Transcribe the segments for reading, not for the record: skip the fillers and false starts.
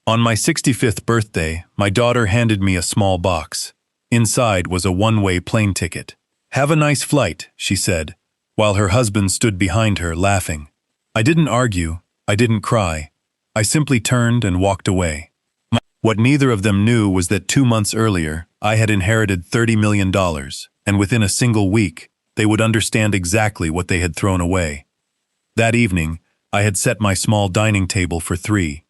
On my 65th birthday, my daughter handed me a small box. Inside was a one-way plane ticket. "Have a nice flight," she said, while her husband stood behind her, laughing. I didn't argue, I didn't cry. I simply turned and walked away. What neither of them knew was that 2 months earlier, I had inherited $30 million, and within a single week, they would understand exactly what they had thrown away. That evening, I had set my small dining table for 3.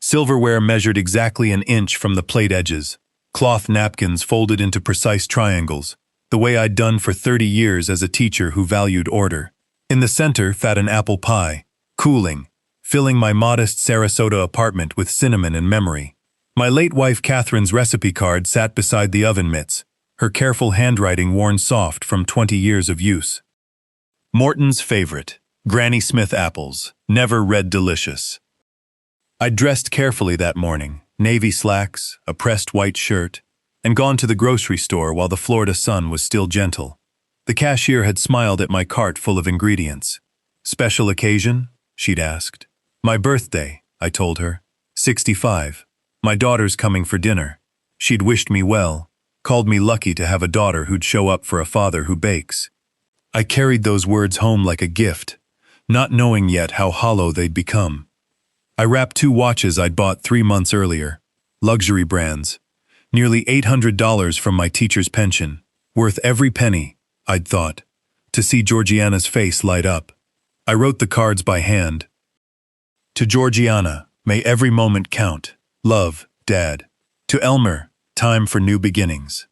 Silverware measured exactly an inch from the plate edges, cloth napkins folded into precise triangles, the way I'd done for 30 years as a teacher who valued order. In the center sat an apple pie, cooling, filling my modest Sarasota apartment with cinnamon and memory. My late wife Catherine's recipe card sat beside the oven mitts, her careful handwriting worn soft from 20 years of use. Morton's favorite, Granny Smith apples, never read delicious. I'd dressed carefully that morning, navy slacks, a pressed white shirt, and gone to the grocery store while the Florida sun was still gentle. The cashier had smiled at my cart full of ingredients. "Special occasion?" she'd asked. "My birthday," I told her. 65. My daughter's coming for dinner. She'd wished me well, called me lucky to have a daughter who'd show up for a father who bakes. I carried those words home like a gift, not knowing yet how hollow they'd become. I wrapped 2 watches I'd bought 3 months earlier, luxury brands, nearly $800 from my teacher's pension, worth every penny, I'd thought, to see Georgiana's face light up. I wrote the cards by hand. To Georgiana, may every moment count. Love, Dad. To Elmer, time for new beginnings.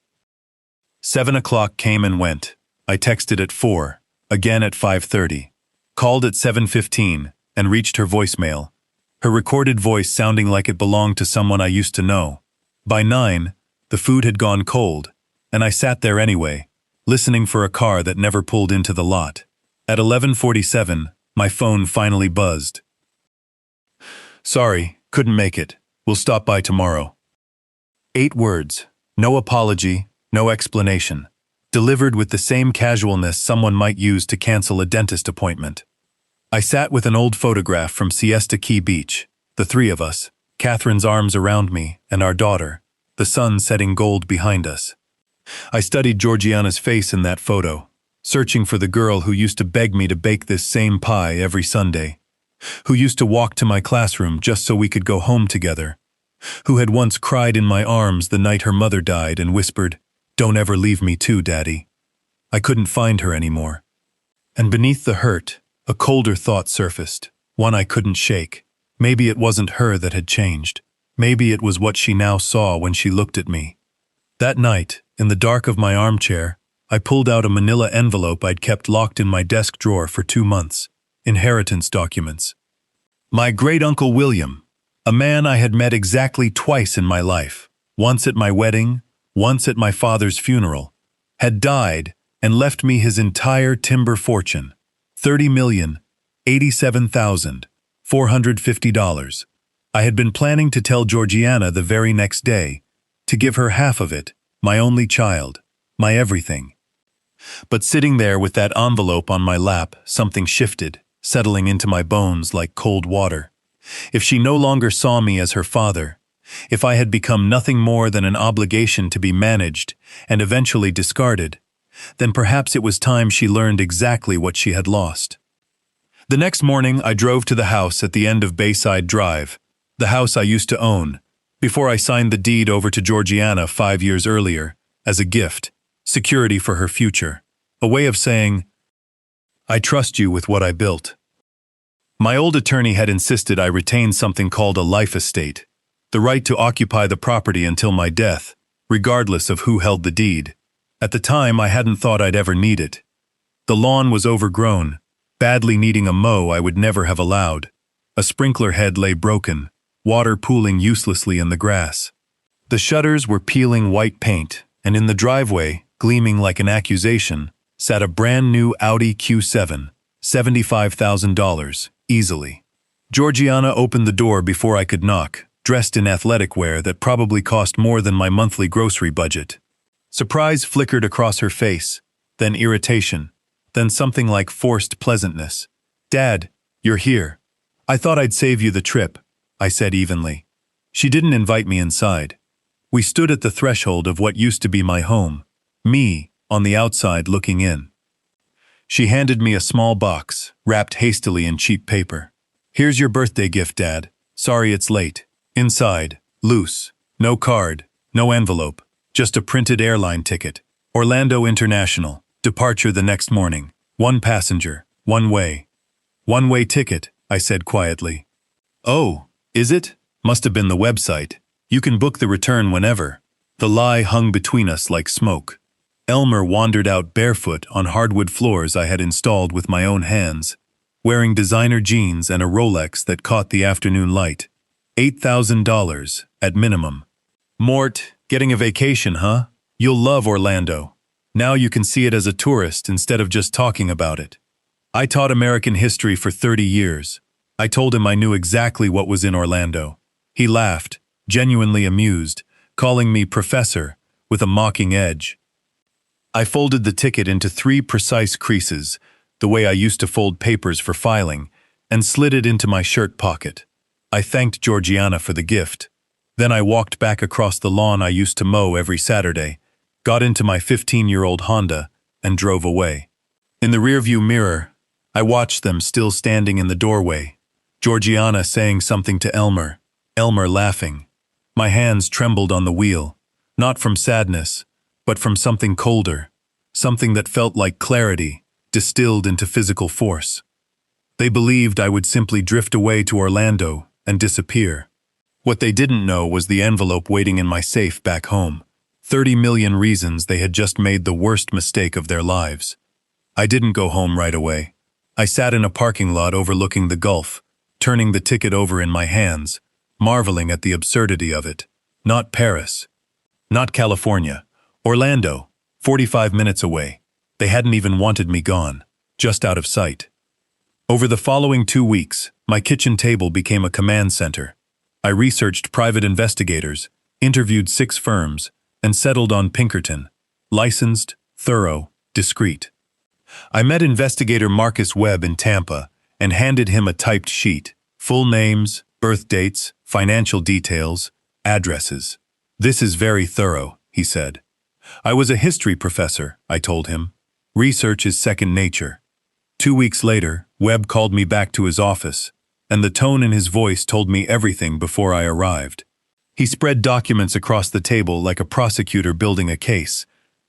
7 o'clock came and went. I texted at 4, again at 5:30, called at 7:15, and reached her voicemail, her recorded voice sounding like it belonged to someone I used to know. By 9, the food had gone cold, and I sat there anyway, listening for a car that never pulled into the lot. At 11:47, my phone finally buzzed. "Sorry, couldn't make it. We'll stop by tomorrow." 8 words, no apology, no explanation, delivered with the same casualness someone might use to cancel a dentist appointment. I sat with an old photograph from Siesta Key Beach, the 3 of us, Catherine's arms around me, and our daughter, the sun setting gold behind us. I studied Georgiana's face in that photo, searching for the girl who used to beg me to bake this same pie every Sunday, who used to walk to my classroom just so we could go home together, who had once cried in my arms the night her mother died and whispered, "Don't ever leave me too, Daddy." I couldn't find her anymore. And beneath the hurt, a colder thought surfaced, one I couldn't shake. Maybe it wasn't her that had changed. Maybe it was what she now saw when she looked at me. That night, in the dark of my armchair, I pulled out a manila envelope I'd kept locked in my desk drawer for 2 months. Inheritance documents. My great-uncle William, a man I had met exactly twice in my life, once at my wedding, once at my father's funeral, had died and left me his entire timber fortune, $30,087,450. I had been planning to tell Georgiana the very next day, to give her half of it, my only child, my everything. But sitting there with that envelope on my lap, something shifted, settling into my bones like cold water. If she no longer saw me as her father, if I had become nothing more than an obligation to be managed and eventually discarded, then perhaps it was time she learned exactly what she had lost. The next morning, I drove to the house at the end of Bayside Drive, the house I used to own, before I signed the deed over to Georgiana 5 years earlier, as a gift, security for her future, a way of saying, "I trust you with what I built." My old attorney had insisted I retain something called a life estate, the right to occupy the property until my death, regardless of who held the deed. At the time, I hadn't thought I'd ever need it. The lawn was overgrown, badly needing a mow I would never have allowed. A sprinkler head lay broken, water pooling uselessly in the grass. The shutters were peeling white paint, and in the driveway, gleaming like an accusation, sat a brand-new Audi Q7, $75,000, easily. Georgiana opened the door before I could knock, dressed in athletic wear that probably cost more than my monthly grocery budget. Surprise flickered across her face, then irritation, then something like forced pleasantness. "Dad, you're here. I thought I'd save you the trip," I said evenly. She didn't invite me inside. We stood at the threshold of what used to be my home, me, on the outside looking in. She handed me a small box, wrapped hastily in cheap paper. "Here's your birthday gift, Dad. Sorry it's late." Inside, loose, no card, no envelope, just a printed airline ticket. Orlando International, departure the next morning. One passenger, one way. One-way ticket, I said quietly. "Oh, is it? Must have been the website. You can book the return whenever." The lie hung between us like smoke. Elmer wandered out barefoot on hardwood floors I had installed with my own hands, wearing designer jeans and a Rolex that caught the afternoon light. $8,000, at minimum. "Mort, getting a vacation, huh? You'll love Orlando. Now you can see it as a tourist instead of just talking about it." I taught American history for 30 years. I told him I knew exactly what was in Orlando. He laughed, genuinely amused, calling me professor, with a mocking edge. I folded the ticket into 3 precise creases, the way I used to fold papers for filing, and slid it into my shirt pocket. I thanked Georgiana for the gift. Then I walked back across the lawn I used to mow every Saturday, got into my 15-year-old Honda, and drove away. In the rearview mirror, I watched them still standing in the doorway, Georgiana saying something to Elmer, Elmer laughing. My hands trembled on the wheel, not from sadness, but from something colder, something that felt like clarity, distilled into physical force. They believed I would simply drift away to Orlando and disappear. What they didn't know was the envelope waiting in my safe back home. 30 million reasons they had just made the worst mistake of their lives. I didn't go home right away. I sat in a parking lot overlooking the Gulf, turning the ticket over in my hands, marveling at the absurdity of it. Not Paris. Not California. Orlando, 45 minutes away. They hadn't even wanted me gone, just out of sight. Over the following 2 weeks, my kitchen table became a command center. I researched private investigators, interviewed 6 firms, and settled on Pinkerton. Licensed, thorough, discreet. I met investigator Marcus Webb in Tampa and handed him a typed sheet, full names, birth dates, financial details, addresses. "This is very thorough," he said. "I was a history professor," I told him. "Research is second nature." 2 weeks later, Webb called me back to his office, and the tone in his voice told me everything before I arrived. He spread documents across the table like a prosecutor building a case.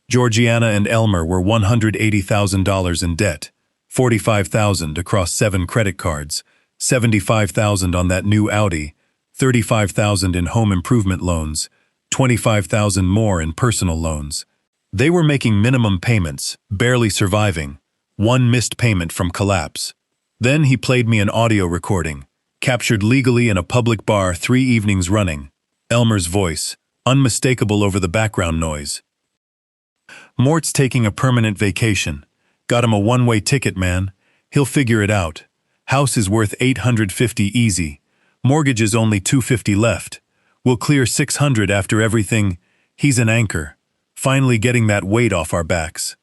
Georgiana and Elmer were $180,000 in debt, $45,000 across 7 credit cards, $75,000 on that new Audi, $35,000 in home improvement loans, $25,000 more in personal loans. They were making minimum payments, barely surviving, 1 missed payment from collapse. Then he played me an audio recording, captured legally in a public bar 3 evenings running. Elmer's voice, unmistakable over the background noise. "Mort's taking a permanent vacation. Got him a one-way ticket, man. He'll figure it out. House is worth $850 easy. Mortgage is only $250 left. We'll clear $600 after everything. He's an anchor. Finally getting that weight off our backs."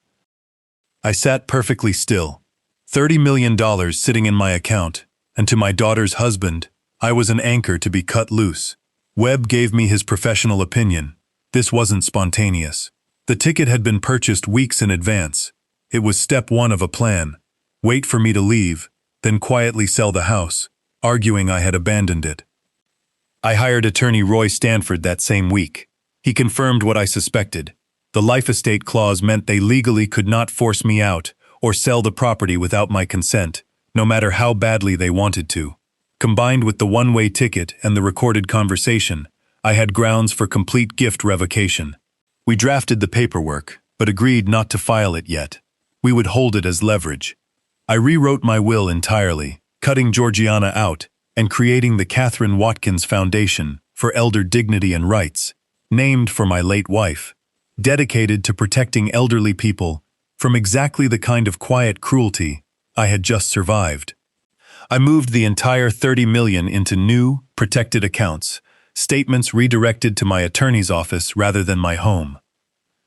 I sat perfectly still. $30 million sitting in my account, and to my daughter's husband, I was an anchor to be cut loose. Webb gave me his professional opinion. This wasn't spontaneous. The ticket had been purchased weeks in advance. It was step 1 of a plan. Wait for me to leave, then quietly sell the house, arguing I had abandoned it. I hired attorney Roy Stanford that same week. He confirmed what I suspected. The life estate clause meant they legally could not force me out or sell the property without my consent, no matter how badly they wanted to. Combined with the one-way ticket and the recorded conversation, I had grounds for complete gift revocation. We drafted the paperwork, but agreed not to file it yet. We would hold it as leverage. I rewrote my will entirely, cutting Georgiana out and creating the Catherine Watkins Foundation for Elder Dignity and Rights, named for my late wife, dedicated to protecting elderly people from exactly the kind of quiet cruelty I had just survived. I moved the entire $30 million into new, protected accounts, statements redirected to my attorney's office rather than my home.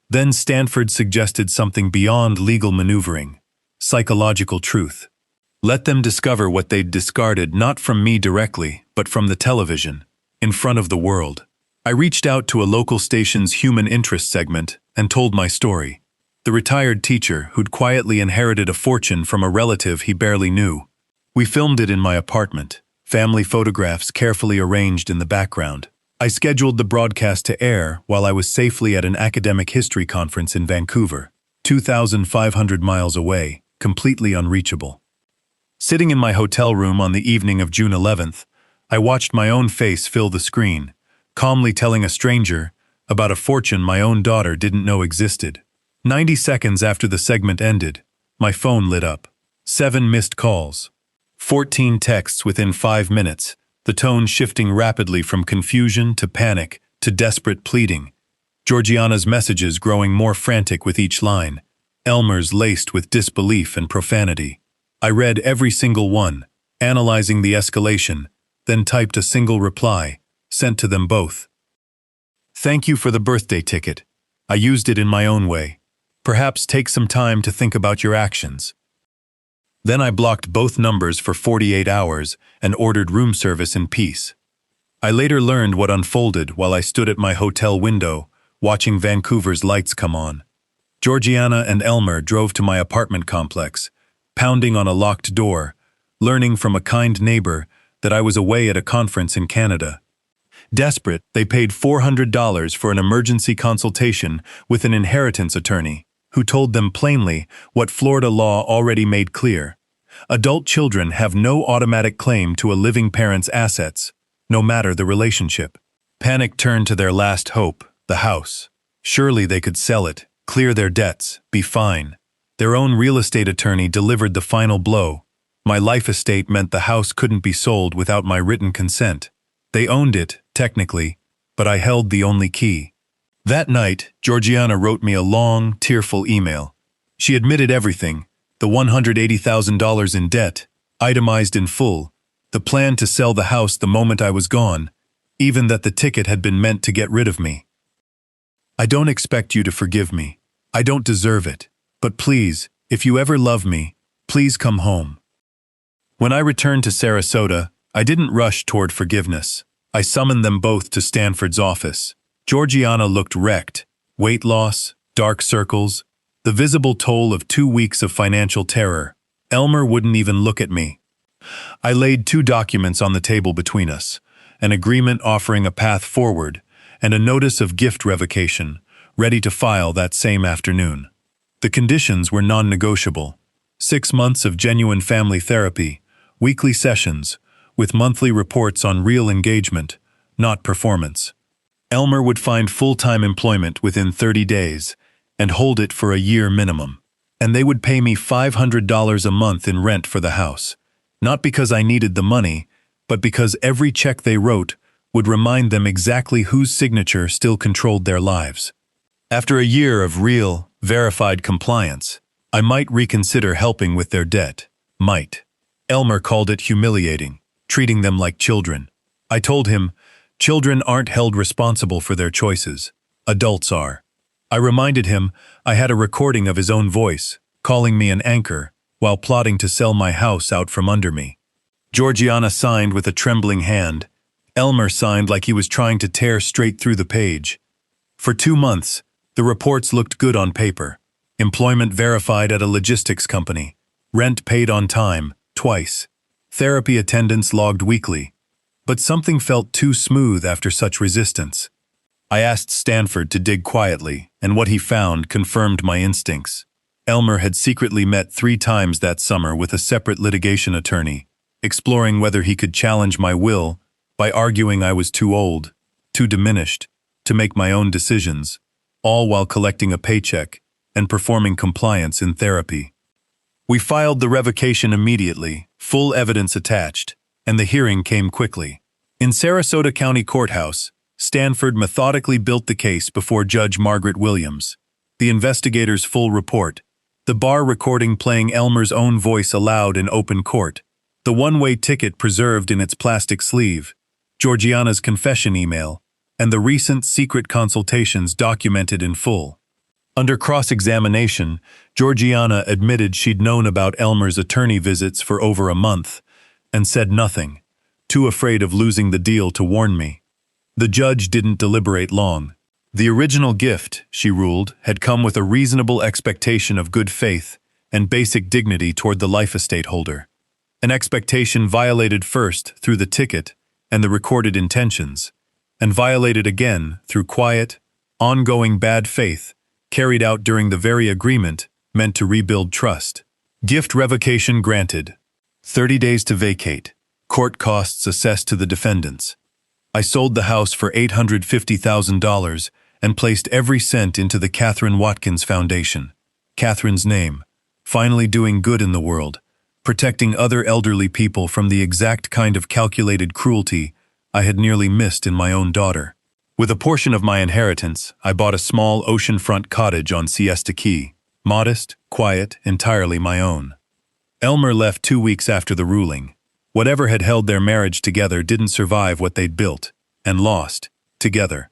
Then Stanford suggested something beyond legal maneuvering, psychological truth. Let them discover what they'd discarded not from me directly, but from the television. in front of the world. I reached out to a local station's human interest segment and told my story. The retired teacher who'd quietly inherited a fortune from a relative he barely knew. We filmed it in my apartment, family photographs carefully arranged in the background. I scheduled the broadcast to air while I was safely at an academic history conference in Vancouver, 2,500 miles away, completely unreachable. Sitting in my hotel room on the evening of June 11th, I watched my own face fill the screen, calmly telling a stranger about a fortune my own daughter didn't know existed. 90 seconds after the segment ended, my phone lit up. 7 missed calls. 14 texts within 5 minutes, the tone shifting rapidly from confusion to panic to desperate pleading. Georgiana's messages growing more frantic with each line, Elmer's laced with disbelief and profanity. I read every single one, analyzing the escalation, then typed a single reply, sent to them both. Thank you for the birthday ticket. I used it in my own way. Perhaps take some time to think about your actions. Then I blocked both numbers for 48 hours and ordered room service in peace. I later learned what unfolded while I stood at my hotel window, watching Vancouver's lights come on. Georgiana and Elmer drove to my apartment complex, pounding on a locked door, learning from a kind neighbor that I was away at a conference in Canada. Desperate, they paid $400 for an emergency consultation with an inheritance attorney, who told them plainly what Florida law already made clear. Adult children have no automatic claim to a living parent's assets, no matter the relationship. Panic turned to their last hope, the house. Surely they could sell it, clear their debts, be fine. Their own real estate attorney delivered the final blow. My life estate meant the house couldn't be sold without my written consent. They owned it, technically, but I held the only key. That night, Georgiana wrote me a long, tearful email. She admitted everything, the $180,000 in debt, itemized in full, the plan to sell the house the moment I was gone, even that the ticket had been meant to get rid of me. I don't expect you to forgive me. I don't deserve it. But please, if you ever love me, please come home. When I returned to Sarasota, I didn't rush toward forgiveness. I summoned them both to Stanford's office. Georgiana looked wrecked. Weight loss, dark circles, the visible toll of 2 weeks of financial terror. Elmer wouldn't even look at me. I laid 2 documents on the table between us, an agreement offering a path forward, and a notice of gift revocation, ready to file that same afternoon. The conditions were non-negotiable. 6 months of genuine family therapy, weekly sessions, with monthly reports on real engagement, not performance. Elmer would find full-time employment within 30 days and hold it for a year minimum. And they would pay me $500 a month in rent for the house, not because I needed the money, but because every check they wrote would remind them exactly whose signature still controlled their lives. After a year of real, verified compliance, I might reconsider helping with their debt. Might. Elmer called it humiliating, treating them like children. I told him, children aren't held responsible for their choices. Adults are. I reminded him I had a recording of his own voice, calling me an anchor, while plotting to sell my house out from under me. Georgiana signed with a trembling hand. Elmer signed like he was trying to tear straight through the page. For 2 months, the reports looked good on paper. Employment verified at a logistics company. Rent paid on time, twice. Therapy attendance logged weekly. But something felt too smooth after such resistance. I asked Stanford to dig quietly, and what he found confirmed my instincts. Elmer had secretly met 3 times that summer with a separate litigation attorney, exploring whether he could challenge my will by arguing I was too old, too diminished, to make my own decisions, all while collecting a paycheck and performing compliance in therapy. We filed the revocation immediately, full evidence attached, and the hearing came quickly. In Sarasota County Courthouse, Stanford methodically built the case before Judge Margaret Williams. The investigator's full report, the bar recording playing Elmer's own voice aloud in open court, the one-way ticket preserved in its plastic sleeve, Georgiana's confession email, and the recent secret consultations documented in full. Under cross-examination, Georgiana admitted she'd known about Elmer's attorney visits for over a month, and said nothing, too afraid of losing the deal to warn me. The judge didn't deliberate long. The original gift, she ruled, had come with a reasonable expectation of good faith and basic dignity toward the life estate holder. An expectation violated first through the ticket and the recorded intentions, and violated again through quiet, ongoing bad faith carried out during the very agreement meant to rebuild trust. Gift revocation granted. 30 days to vacate. Court costs assessed to the defendants. I sold the house for $850,000 and placed every cent into the Catherine Watkins Foundation. Catherine's name, finally doing good in the world, protecting other elderly people from the exact kind of calculated cruelty I had nearly missed in my own daughter. With a portion of my inheritance, I bought a small oceanfront cottage on Siesta Key, modest, quiet, entirely my own. Elmer left 2 weeks after the ruling. Whatever had held their marriage together didn't survive what they'd built, and lost, together.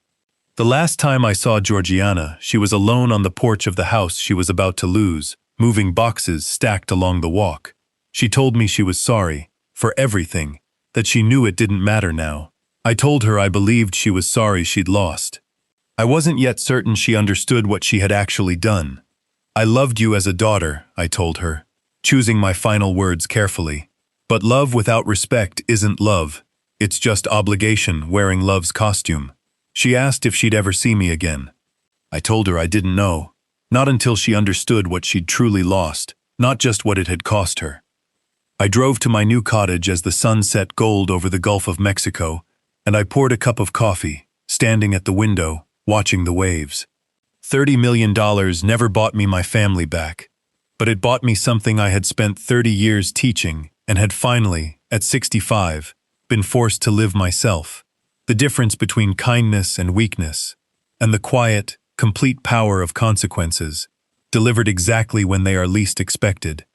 The last time I saw Georgiana, she was alone on the porch of the house she was about to lose, moving boxes stacked along the walk. She told me she was sorry, for everything, that she knew it didn't matter now. I told her I believed she was sorry she'd lost. I wasn't yet certain she understood what she had actually done. I loved you as a daughter, I told her, choosing my final words carefully. But love without respect isn't love. It's just obligation wearing love's costume. She asked if she'd ever see me again. I told her I didn't know. Not until she understood what she'd truly lost, not just what it had cost her. I drove to my new cottage as the sun set gold over the Gulf of Mexico, and I poured a cup of coffee, standing at the window, watching the waves. $30 million never bought me my family back, but it bought me something I had spent 30 years teaching and had finally, at 65, been forced to live myself. The difference between kindness and weakness, and the quiet, complete power of consequences, delivered exactly when they are least expected.